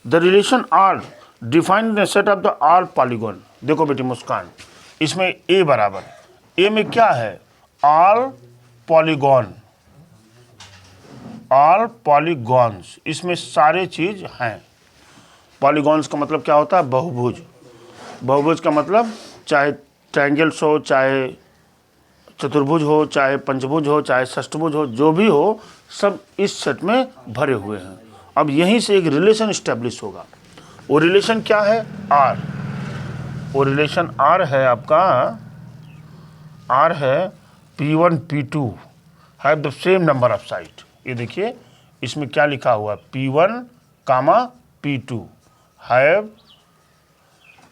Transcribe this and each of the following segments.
The relation R defined the set of the R polygon. देखो बेटी मुस्कान, इसमें ए बराबर, ए में क्या है, आर पॉलीगॉन, आर पॉलीगॉन्स, इसमें सारे चीज हैं। पॉलीगॉन्स का मतलब क्या होता है, बहुभुज। बहुभुज का मतलब चाहे ट्रायंगल्स हो, चाहे चतुर्भुज हो, चाहे पंचभुज हो, चाहे षष्ठभुज हो, जो भी हो सब इस सेट में भरे हुए हैं। अब यहीं से एक रिलेशन स्टैब्लिश होगा। वो रिलेशन क्या है, आर। वो रिलेशन आर है आपका, आर है P1 P2 have the same number of side. ये देखिए इसमें क्या लिखा हुआ है, P1 comma P2 have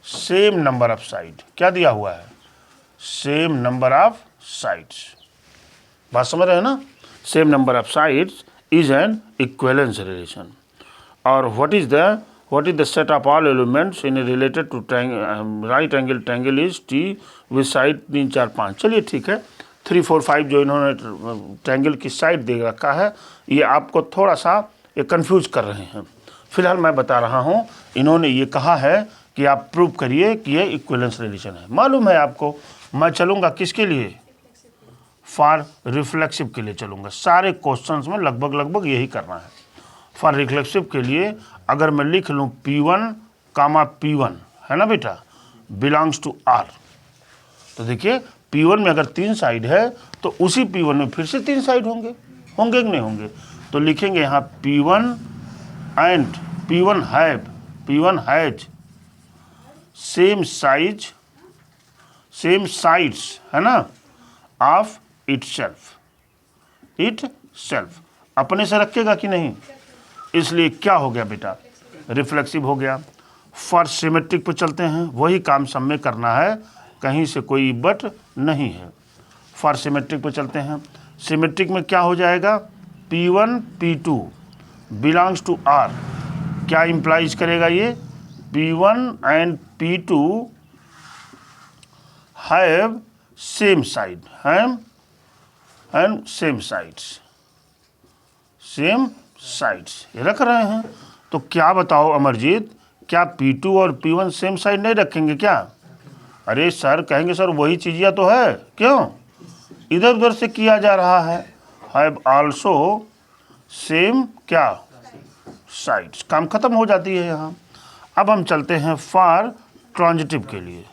same number of side. क्या दिया हुआ है, सेम नंबर ऑफ साइड्स। बात समझ रहे हैं ना, same number of sides is an equivalence relation. और what is the set of all elements in related to right angle triangle is T with side 3 4 5। चलिए ठीक है, 3 4 5 जो इन्होंने ट्रायंगल की साइड दे रखा है, ये आपको थोड़ा सा ये कंफ्यूज कर रहे हैं। फिलहाल मैं बता रहा हूँ, इन्होंने ये कहा है कि आप प्रूव करिए कि ये इक्विवेलेंस रिलेशन है। मालूम है आपको, मैं चलूँगा किसके लिए, फॉर रिफ्लेक्सिव के लिए चलूँगा। सारे क्वेश्चंस में लगभग यही करना है। फॉर रिफ्लेक्सिव के लिए अगर मैं लिख लूँ P1 कामा P1 है ना बेटा, बिलोंग्स टू R, तो देखिए P1 में अगर 3 साइड है तो उसी P1 में फिर से 3 साइड होंगे कि नहीं होंगे। तो लिखेंगे यहाँ P1 and P1 has same sides है ना ऑफ इटसेल्फ अपने से रखेगा कि नहीं, इसलिए क्या हो गया बेटा, रिफ्लेक्सिव हो गया। फॉर सिमेट्रिक पे चलते हैं, वही काम सब में करना है, कहीं से कोई बट नहीं है। फॉर सिमेट्रिक पे चलते हैं, सिमेट्रिक में क्या हो जाएगा, P1 P2 belongs to R। क्या इंप्लाइज करेगा ये, P1 and P2 have same side and same sides ये रख रहे हैं। तो क्या बताओ अमरजीत, क्या P2 और P1 सेम साइड नहीं रखेंगे क्या? अरे सर कहेंगे सर वही चीज़िया तो है, क्यों इधर उधर से किया जा रहा है। हैव आल्सो सेम क्या साइड्स, काम खत्म हो जाती है यहाँ। अब हम चलते हैं फॉर ट्रांजिटिव के लिए,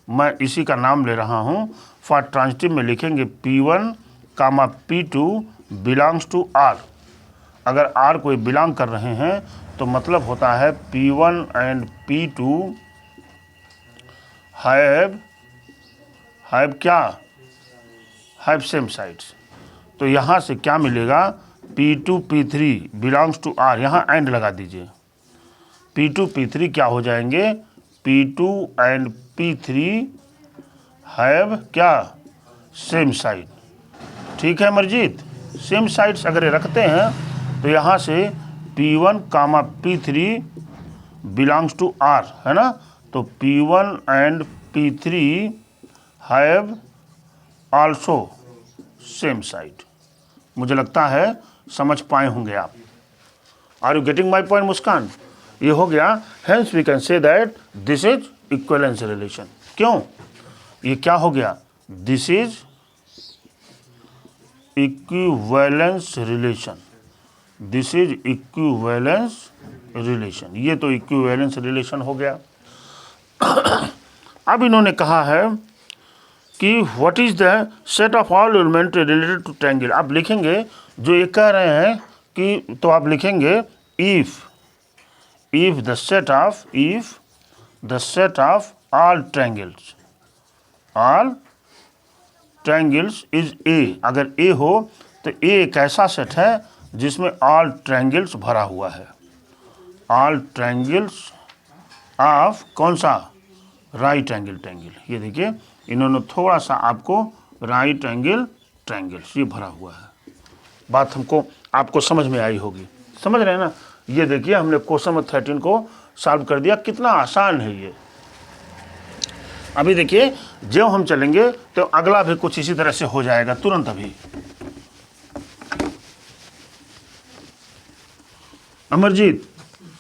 मैं इसी का नाम ले रहा हूँ। फॉर ट्रांजिटिव में लिखेंगे P1 comma P2 belongs to R। अगर R कोई बिलोंग कर रहे हैं तो मतलब होता है P1 and P2 have same sides. तो यहाँ से क्या मिलेगा, P2 P3 belongs to R, यहाँ एंड लगा दीजिए। P2 P3 क्या हो जाएंगे, P2 एंड P3 हैव क्या सेम साइड। ठीक है अमरजीत, सेम साइड्स अगर ये रखते हैं तो यहाँ से P1 comma P3 belongs to R है ना, तो P1 and P3 have also same side. मुझे लगता है समझ पाए होंगे आप। Are you getting my point Muskaan? ये हो गया, hence we can say that this is equivalence relation. क्यों, ये क्या हो गया, this is equivalence relation, this is equivalence relation, ये तो इक्विवेलेंस रिलेशन हो गया। अब इन्होंने कहा है कि what is the set of all element related to triangle. आप लिखेंगे जो ये कह रहे हैं कि, तो आप लिखेंगे if the set of all triangles is a. अगर ए हो तो ए एक ऐसा सेट है जिसमें ऑल ट्रायंगल्स भरा हुआ है, ऑल ट्रायंगल्स ऑफ कौन सा, राइट एंगल ट्रायंगल। ये देखिए इन्होंने थोड़ा सा आपको राइट एंगल ट्रायंगल्स ये भरा हुआ है। बात हमको आपको समझ में आई होगी, समझ रहे हैं ना। ये देखिए हमने क्वेश्चन नंबर 13 को सॉल्व कर दिया, कितना आसान है ये। अभी देखिए जो हम चलेंगे तो अगला भी कुछ इसी तरह से हो जाएगा तुरंत। अभी अमरजीत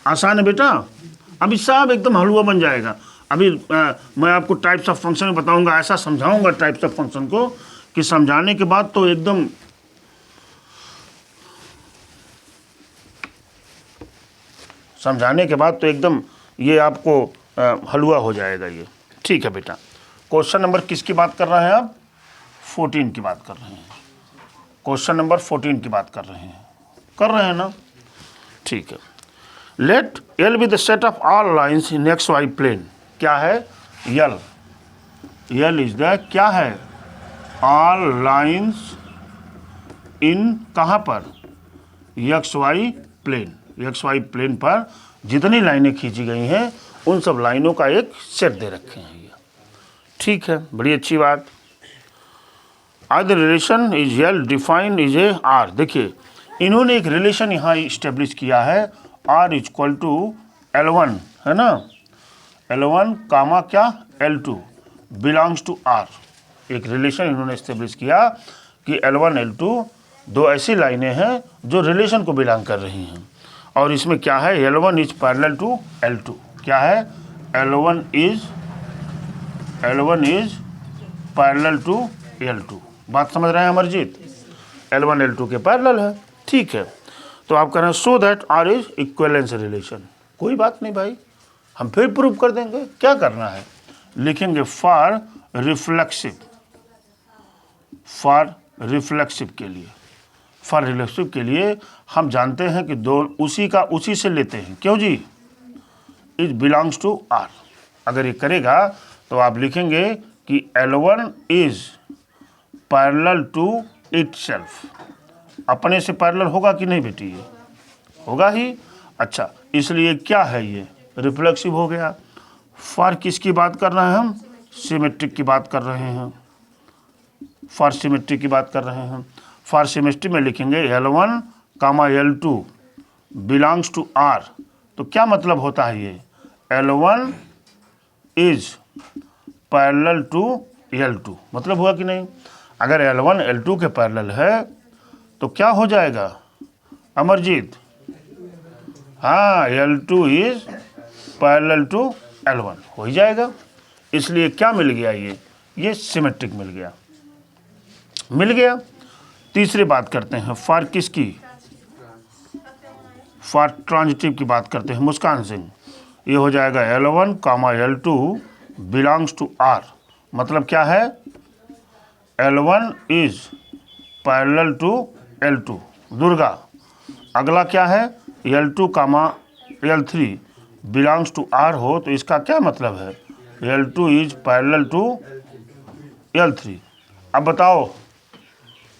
आसान है बेटा, अभी सब एकदम हलवा बन जाएगा। अभी मैं आपको टाइप्स ऑफ फंक्शन बताऊंगा, ऐसा समझाऊंगा टाइप्स ऑफ फंक्शन को कि समझाने के बाद तो एकदम ये आपको हलवा हो जाएगा ये। ठीक है बेटा, क्वेश्चन नंबर किसकी बात कर रहे हैं आप? 14 की बात कर रहे हैं। क्वेश्चन नंबर 14 की बात कर रहे हैं ना? ठीक है। Let L be the set of all lines in X Y plane. क्या है? एल इज द क्या है? ऑल लाइन्स इन कहाँ पर? X Y plane. X Y plane पर जितनी लाइनें खींची गई हैं उन सब लाइनों का एक सेट दे रखे हैं ये। ठीक है, बड़ी अच्छी बात। आज the relation is L defined is A R. देखिए इन्होंने एक रिलेशन यहाँ इस्टेब्लिश किया है, R is equal to L1 है ना, L1 कामा क्या L2 बिलोंग्स टू आर। एक रिलेशन इन्होंने इस्टेब्लिश किया कि L1 L2 दो ऐसी लाइनें हैं जो रिलेशन को बिलोंग कर रही हैं, और इसमें क्या है? L1 is parallel to L2। क्या है? L1 is parallel to L2। बात समझ रहे हैं अमरजीत? L1 L2 के पैरेलल है। ठीक है, तो आप कह रहे हैं so that R is equivalence relation. कोई बात नहीं भाई, हम फिर प्रूव कर देंगे। क्या करना है? लिखेंगे फॉर रिफ्लेक्सिव के लिए हम जानते हैं कि दो उसी से लेते हैं। क्यों जी? It belongs to R. अगर ये करेगा तो आप लिखेंगे कि L1 is parallel to itself. अपने से पैरेलल होगा कि नहीं बेटी? ये होगा ही। अच्छा, इसलिए क्या है? ये रिफ्लेक्सिव हो गया। फॉर किसकी बात कर रहे हैं हम? सिमेट्रिक की बात कर रहे हैं। फॉर सिमेट्रिक की बात कर रहे हैं। फॉर सिमेट्री में लिखेंगे L1 comma L2 belongs to are. तो क्या मतलब होता है ये? L1 is parallel to L2। मतलब हुआ कि नहीं? अगर L1 L2 के पैरेलल है तो क्या हो जाएगा अमरजीत? हाँ, L2 is parallel to L1 हो ही जाएगा। इसलिए क्या मिल गया? ये सिमेट्रिक मिल गया। तीसरी बात करते हैं, फॉर किसकी? फॉर ट्रांजिटिव की बात करते हैं मुस्कान सिंह। ये हो जाएगा L1 comma L2 belongs to are. मतलब क्या है? L1 is parallel to L2। Durga, अगला क्या है? L2 comma L3 belongs to are हो तो इसका क्या मतलब है? L2 is parallel to L3। अब बताओ,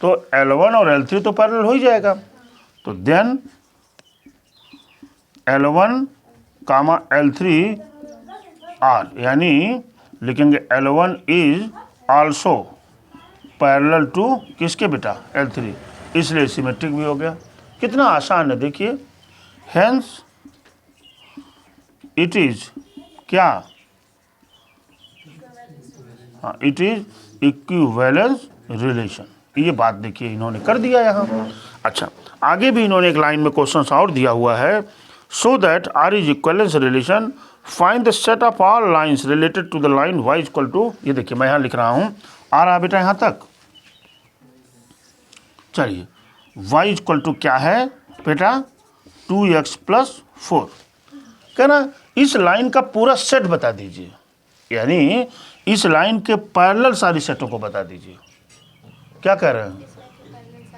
तो L1 और L3 तो पैरेलल हो ही जाएगा। तो then L1 comma L3 are, यानी लिखेंगे L1 is also parallel to किसके बेटा? L3। इसलिए सिमेट्रिक भी हो गया। कितना आसान है देखिए। हेंस इट इज क्या? हाँ, इट इज इक्विवेलेंस रिलेशन। ये बात देखिए इन्होंने कर दिया यहाँ। अच्छा, आगे भी इन्होंने एक लाइन में क्वेश्चन और दिया हुआ है, so that R is equivalence relation find the set of all lines related to the line y equal to. ये देखिए मैं यहाँ लिख रहा हूँ, आ रहा बेटा यहाँ तक? चलिए, y इक्वल टू क्या है बेटा? 2x + 4। कहना इस लाइन का पूरा सेट बता दीजिए, यानी इस लाइन के पैरेलल सारी सेटों को बता दीजिए। क्या कह रहे हैं?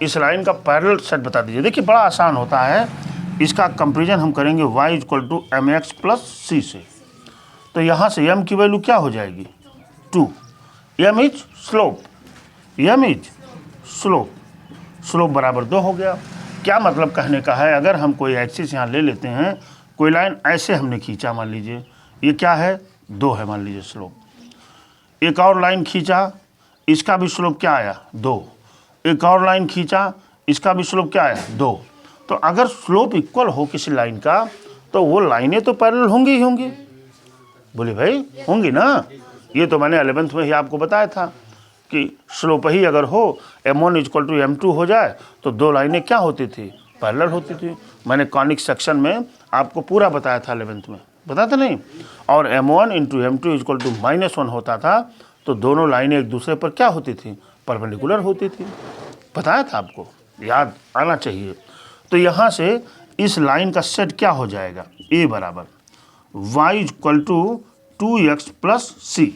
इस लाइन का पैरेलल सेट बता दीजिए। देखिए बड़ा आसान होता है, इसका कंपेरिजन हम करेंगे y equal to mx + c से। तो यहाँ से m की वैल्यू क्या हो जाएगी? 2। m इज स्लोप, स्लोप बराबर 2 हो गया। क्या मतलब कहने का है? अगर हम कोई एक्सिस यहाँ ले लेते हैं, कोई लाइन ऐसे हमने खींचा, मान लीजिए ये क्या है? 2 है मान लीजिए स्लोप। एक और लाइन खींचा, इसका भी स्लोप क्या आया? 2। एक और लाइन खींचा, इसका भी स्लोप क्या आया? 2। तो अगर स्लोप इक्वल हो किसी लाइन का तो वो लाइनें तो पैरेलल होंगी ही होंगी। बोले भाई होंगी ना? ये तो मैंने 11th में ही आपको बताया था कि स्लोप ही अगर हो m1 इक्वल टू m2 हो जाए तो दो लाइनें क्या होती थी? पैरेलल होती थी। मैंने कॉनिक सेक्शन में आपको पूरा बताया था 11th में, बताते नहीं। और m1 into m2 equal to -1 होता था, तो दोनों लाइनें एक दूसरे पर क्या होती थी, परपेंडिकुलर होती थी, बताया था आपको, याद आना चाहिए। तो यहाँ से इस लाइन का सेट क्या हो जाएगा, a बराबर y equal to 2x plus C.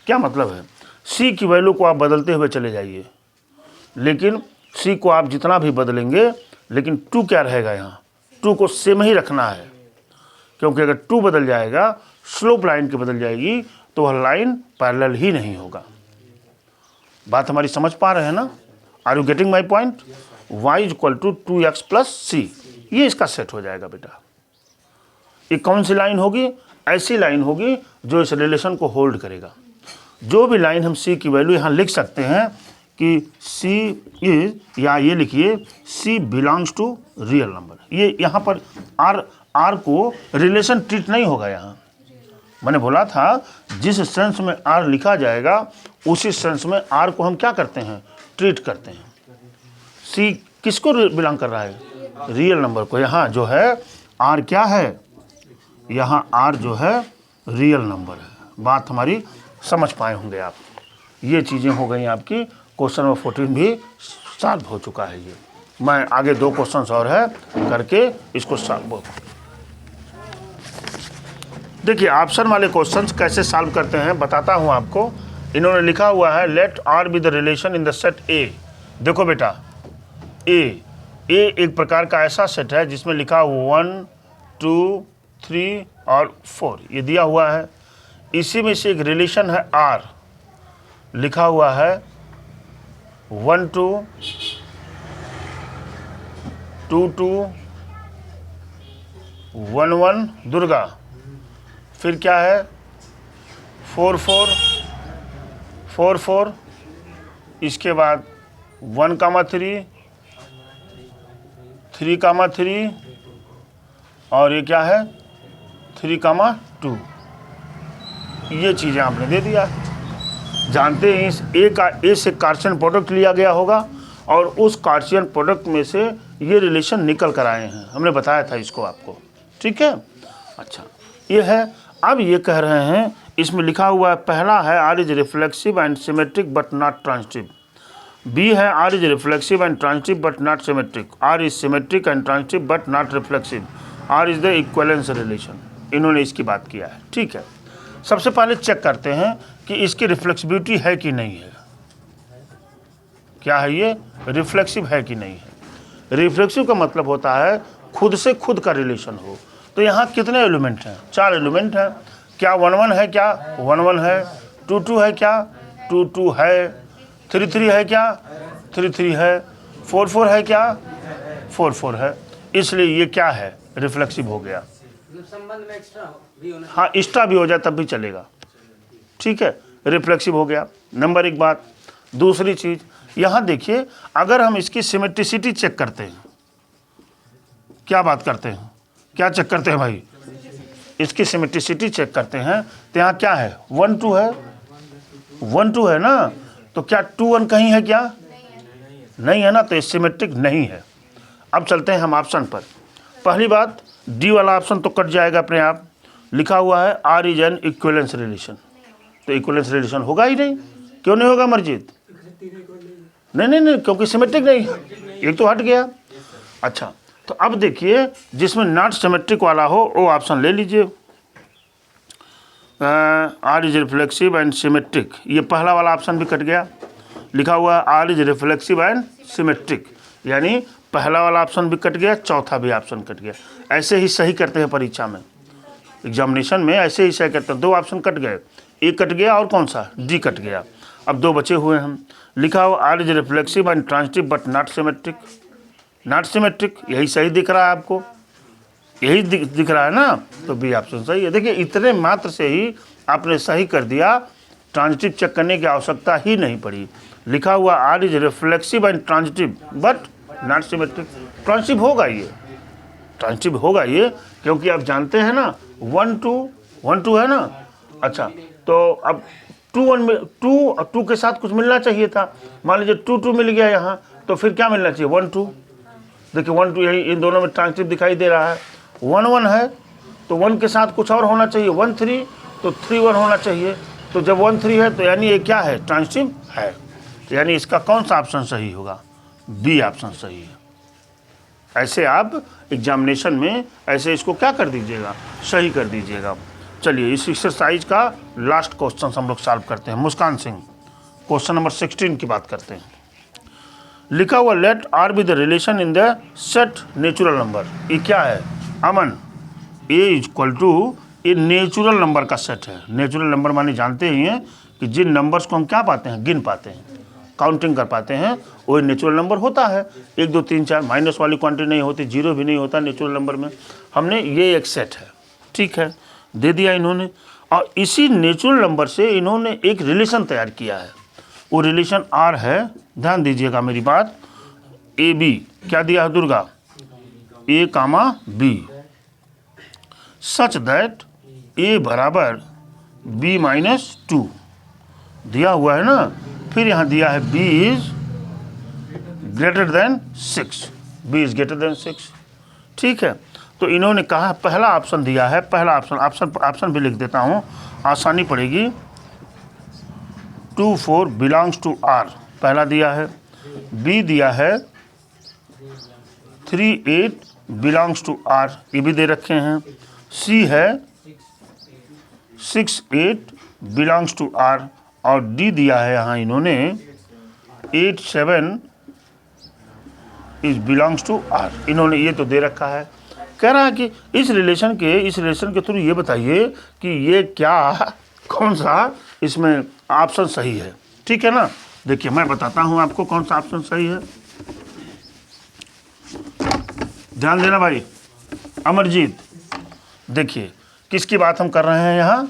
क्या मतलब है, c की वैल्यू को आप बदलते हुए चले जाइए, लेकिन c को आप जितना भी बदलेंगे, लेकिन 2 क्या रहेगा, यहाँ 2 को सेम ही रखना है, क्योंकि अगर 2 बदल जाएगा, स्लोप लाइन की बदल जाएगी, तो वह लाइन पैरेलल ही नहीं होगा। बात हमारी समझ पा रहे हैं ना, are you getting my point. y equal to 2x plus C, ये इसका सेट हो जाएगा बेटा। ये कौन सी लाइन होगी, ऐसी लाइन होगी जो इस रिलेशन को होल्ड करेगा। जो भी लाइन हम c की वैल्यू यहाँ लिख सकते हैं कि c इज, या ये लिखिए c belongs to real number. ये यहाँ पर r को रिलेशन ट्रीट नहीं होगा। यहाँ मैंने बोला था जिस सेंस में r लिखा जाएगा, उसी सेंस में r को हम क्या करते हैं, ट्रीट करते हैं। c किसको बिलोंग कर रहा है, रियल नंबर को। यहाँ जो है r क्या है, यहाँ r जो है रियल नंबर है। बात हमारी समझ पाए होंगे आप। ये चीज़ें हो गई आपकी। क्वेश्चन नंबर 14 भी सॉल्व हो चुका है। ये मैं आगे 2 क्वेश्चन और है करके इसको सॉल्व। देखिए ऑप्शन वाले क्वेश्चंस कैसे सॉल्व करते हैं बताता हूँ आपको। इन्होंने लिखा हुआ है let r be the relation in the set a। देखो बेटा a एक प्रकार का ऐसा सेट है जिसमें लिखा हुआ 1 2 3 और 4 ये दिया हुआ है। इसी में से एक रिलेशन है r, लिखा हुआ है 1 2 2 2 1 1 दुर्गा, फिर क्या है 4 4 4 4, इसके बाद 1 3 3 3, और ये क्या है 3 2। ये चीज़ें आपने दे दिया। जानते हैं इस ए से कार्शियन प्रोडक्ट लिया गया होगा, और उस कार्शियन प्रोडक्ट में से ये रिलेशन निकल कर आए हैं। हमने बताया था इसको आपको, ठीक है। अच्छा ये है। अब ये कह रहे हैं इसमें लिखा हुआ है, पहला है R is reflexive and symmetric but not transitive. B है R is reflexive and transitive but not symmetric. R is symmetric and transitive but not reflexive. R is the equivalence relation. इन्होंने इसकी बात किया है, ठीक है। सबसे पहले चेक करते हैं कि इसकी रिफ्लेक्सिबिलिटी है कि नहीं है। क्या है ये, रिफ्लेक्सिव है कि नहीं है। रिफ्लेक्सिव का मतलब होता है खुद से खुद का रिलेशन हो। तो यहाँ कितने एलिमेंट हैं, 4 एलिमेंट हैं। क्या 1 1 है, क्या 1 1 है, 2 2 है, क्या 2 2 है, 3 3 है, क्या 3 3 है, 4 4 है, क्या 4 4 है। इसलिए ये क्या है, रिफ्लेक्सिव हो गया। संबंध में एक्स्ट्रा भी होना, हाँ एक्स्ट्रा भी हो जाए तब भी चलेगा, ठीक है, रिफ्लेक्सिव हो गया। नंबर 1 बात। दूसरी चीज़ यहाँ देखिए, अगर हम इसकी सिमेट्रिसिटी चेक करते हैं, क्या बात करते हैं, क्या चेक करते हैं भाई, इसकी सिमेट्रिसिटी चेक करते हैं, तो यहाँ क्या है 1 2 है, 1 2 है ना। तो क्या 2 1 कहीं है, क्या नहीं है ना, तो सिमेट्रिक नहीं है। अब चलते हैं हम ऑप्शन पर। पहली बात, डी वाला ऑप्शन तो कट जाएगा अपने आप। लिखा हुआ है R is an equivalence relation, तो इक्विवेलेंस रिलेशन होगा ही नहीं। क्यों नहीं होगा मर्जीत, नहीं, क्योंकि सिमेट्रिक नहीं है, एक तो हट गया। अच्छा तो अब देखिए जिसमें नॉट सिमेट्रिक वाला हो वो ऑप्शन ले लीजिए। R is reflexive and symmetric, ये पहला वाला ऑप्शन भी कट गया। लिखा हुआ है R is reflexive and symmetric, यानी पहला वाला ऑप्शन भी कट गया, चौथा भी ऑप्शन कट गया। ऐसे ही सही करते हैं परीक्षा में, एग्जामिनेशन में ऐसे ही सही करते हैं। 2 ऑप्शन कट गए, एक कट गया और कौन सा, डी कट गया। अब 2 बचे हुए हैं। लिखा हुआ R is reflexive and transitive but not symmetric. Not symmetric यही सही दिख रहा है आपको, यही दिख रहा है ना, तो बी ऑप्शन सही है। देखिए इतने मात्र से ही आपने सही कर दिया, ट्रांजिटिव चेक करने की आवश्यकता ही नहीं पड़ी। लिखा हुआ R is reflexive and transitive but not symmetric. Transitive होगा ये, ट्रांजिटिव होगा ये, क्योंकि आप जानते हैं ना 1 2 है ना। अच्छा तो अब 2 1 में 2 के साथ कुछ मिलना चाहिए था। मान लीजिए 2 2 मिल गया यहाँ, तो फिर क्या मिलना चाहिए 1 2। देखिए 1 2 यही इन दोनों में ट्रांजिटिव दिखाई दे रहा है। 1 1 है तो 1 के साथ कुछ और होना चाहिए, 1 3 तो 3 1 होना चाहिए। तो जब 1 3 है तो यानी ये क्या है, ट्रांजिटिव है। यानी इसका कौन सा ऑप्शन सही होगा, बी ऑप्शन सही है। ऐसे आप एग्जामिनेशन में ऐसे इसको क्या कर दीजिएगा, सही कर दीजिएगा। चलिए इस एक्सरसाइज का लास्ट क्वेश्चन हम लोग सॉल्व करते हैं। मुस्कान सिंह क्वेश्चन नंबर 16 की बात करते हैं। लिखा हुआ let R be the relation in the set natural number. ये क्या है अमन, ए इक्वल टू ये नेचुरल नंबर का सेट है। नेचुरल नंबर माने जानते ही हैं कि जिन नंबर्स को हम क्या पाते हैं, गिन पाते हैं, काउंटिंग कर पाते हैं, वो नेचुरल नंबर होता है। 1 2 3 4 माइनस वाली क्वांटिटी नहीं होती, 0 भी नहीं होता नेचुरल नंबर में। हमने ये एक सेट है, ठीक है, दे दिया इन्होंने। और इसी नेचुरल नंबर से इन्होंने एक रिलेशन तैयार किया है, वो रिलेशन आर है। ध्यान दीजिएगा मेरी बात। ए बी क्या दिया है दुर्गा, ए कामा बी, सच दैट ए बराबर बी माइनस 2 दिया हुआ है ना। फिर यहाँ दिया है B is greater than 6, B is greater than 6, ठीक है। तो इन्होंने कहा पहला ऑप्शन दिया है, पहला ऑप्शन भी लिख देता हूँ, आसानी पड़ेगी। 2 4 बिलोंग्स टू आर पहला दिया है। बी दिया है 3 8 बिलोंग्स टू आर, ये भी दे रखे हैं। सी है 6 8 बिलोंग्स टू आर, और डी दिया है यहाँ इन्होंने 8 7 इज बिलोंग्स टू आर। इन्होंने ये तो दे रखा है। कह रहा है कि इस रिलेशन के थ्रू ये बताइए कि ये क्या, कौन सा इसमें ऑप्शन सही है, ठीक है ना। देखिए मैं बताता हूँ आपको कौन सा ऑप्शन सही है, ध्यान देना भाई। अमरजीत देखिए किसकी बात हम कर रहे हैं यहाँ,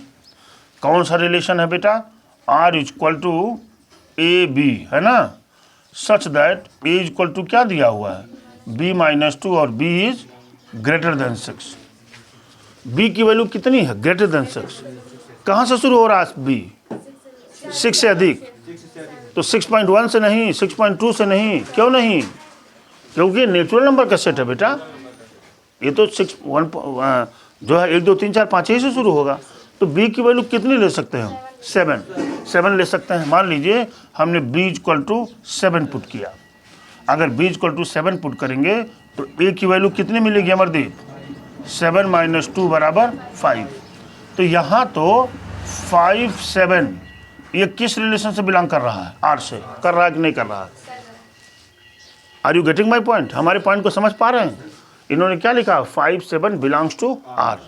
कौन सा रिलेशन है बेटा, R equal to A B है ना, such that A equal to क्या दिया हुआ है, बी माइनस 2 और B is greater than 6। B की वैल्यू कितनी है, ग्रेटर देन 6। कहाँ से शुरू हो रहा है बी, 6 से अधिक, तो 6.1 से नहीं, 6.2 से नहीं, क्यों नहीं, क्योंकि नेचुरल नंबर का सेट है बेटा। ये तो 6 1 जो है 1 2 3 4 5 ही से शुरू होगा। तो बी की वैल्यू कितनी ले सकते हैं हम, 7 ले सकते हैं। मान लीजिए हमने बी इक्वल टू 7 पुट किया। अगर बी इक्वल टू 7 पुट करेंगे तो ए की वैल्यू कितनी मिलेगी अमरदीप, 7 माइनस 2 बराबर 5। तो यहाँ तो 5 7 ये किस रिलेशन से बिलोंग कर रहा है, आर से कर रहा है कि नहीं कर रहा है। Are you getting my point, हमारे पॉइंट को समझ पा रहे हैं। इन्होंने क्या लिखा, 5 7 बिलोंग्स टू आर,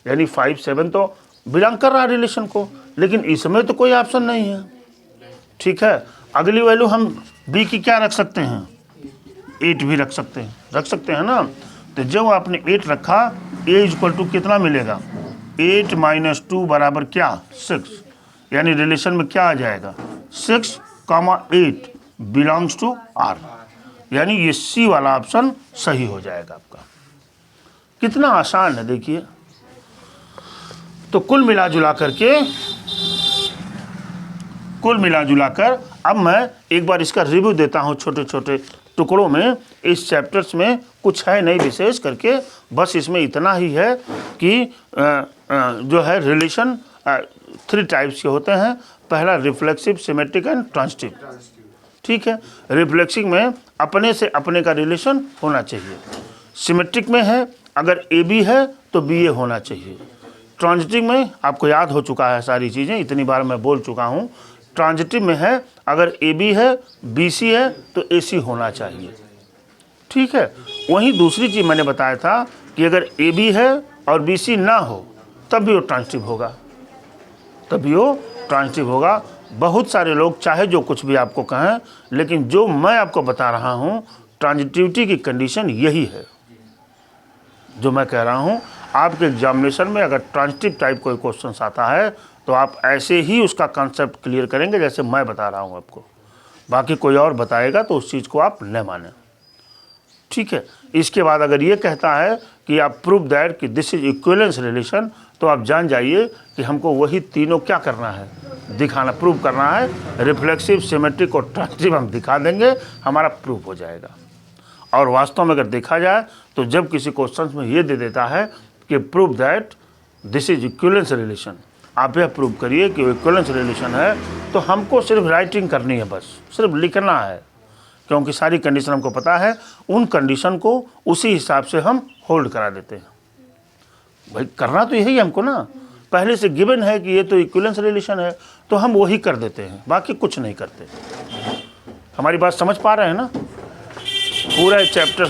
यानी 5 7 तो बिलोंग कर रहा है रिलेशन को, लेकिन इसमें तो कोई ऑप्शन नहीं है, ठीक है। अगली वैल्यू हम बी की क्या रख सकते हैं, 8 भी रख सकते हैं ना। तो जब आपने 8 रखा, ए इक्वल टू कितना मिलेगा, 8 माइनस 2 बराबर क्या, 6, यानी रिलेशन में क्या आ जाएगा, 6 8 बिलोंग्स टू आर, यानी ये सी वाला ऑप्शन सही हो जाएगा आपका। कितना आसान है देखिए। तो कुल मिला जुला कर अब मैं एक बार इसका रिव्यू देता हूँ छोटे छोटे टुकड़ों में। इस चैप्टर्स में कुछ है नहीं विशेष करके, बस इसमें इतना ही है कि जो है रिलेशन 3 टाइप्स के होते हैं। पहला रिफ्लेक्सिव, सिमेट्रिक एंड ट्रांजिटिव, ठीक है। रिफ्लेक्सिव में अपने से अपने का रिलेशन होना चाहिए। सिमेट्रिक में है अगर ए बी है तो बी ए होना चाहिए। ट्रांजिटिव में आपको याद हो चुका है सारी चीज़ें, इतनी बार मैं बोल चुका हूँ। ट्रांजिटिव में है अगर ए बी है, बी सी है तो ए सी होना चाहिए, ठीक है। वहीं दूसरी चीज़ मैंने बताया था कि अगर ए बी है और बी सी ना हो तब भी वो ट्रांजिटिव होगा, बहुत सारे लोग चाहे जो कुछ भी आपको कहें, लेकिन जो मैं आपको बता रहा हूँ ट्रांजिटिविटी की कंडीशन यही है जो मैं कह रहा हूँ। आपके एग्जामिनेशन में अगर ट्रांजिटिव टाइप कोई क्वेश्चन आता है तो आप ऐसे ही उसका कॉन्सेप्ट क्लियर करेंगे जैसे मैं बता रहा हूँ आपको। बाकी कोई और बताएगा तो उस चीज़ को आप न मानें, ठीक है। इसके बाद अगर ये कहता है कि आप प्रूव दैट कि दिस इज इक्विवेलेंस रिलेशन, तो आप जान जाइए कि हमको वही तीनों क्या करना है, दिखाना, प्रूव करना है। रिफ्लेक्सिव, सिमेट्रिक और ट्रांजिटिव हम दिखा देंगे, हमारा प्रूफ हो जाएगा। और वास्तव में अगर देखा जाए तो जब किसी क्वेश्चन में ये दे देता है कि prove that this is equivalence relation, आप यह प्रूव करिए कि इक्विवेलेंस रिलेशन है, तो हमको सिर्फ राइटिंग करनी है, बस सिर्फ लिखना है, क्योंकि सारी कंडीशन हमको पता है, उन कंडीशन को उसी हिसाब से हम होल्ड करा देते हैं। भाई करना तो यही हमको ना, पहले से गिवन है कि ये तो इक्विवेलेंस रिलेशन है, तो हम वही कर देते हैं, बाकी कुछ नहीं करते। हमारी बात समझ पा रहे हैं ना? पूरा चैप्टर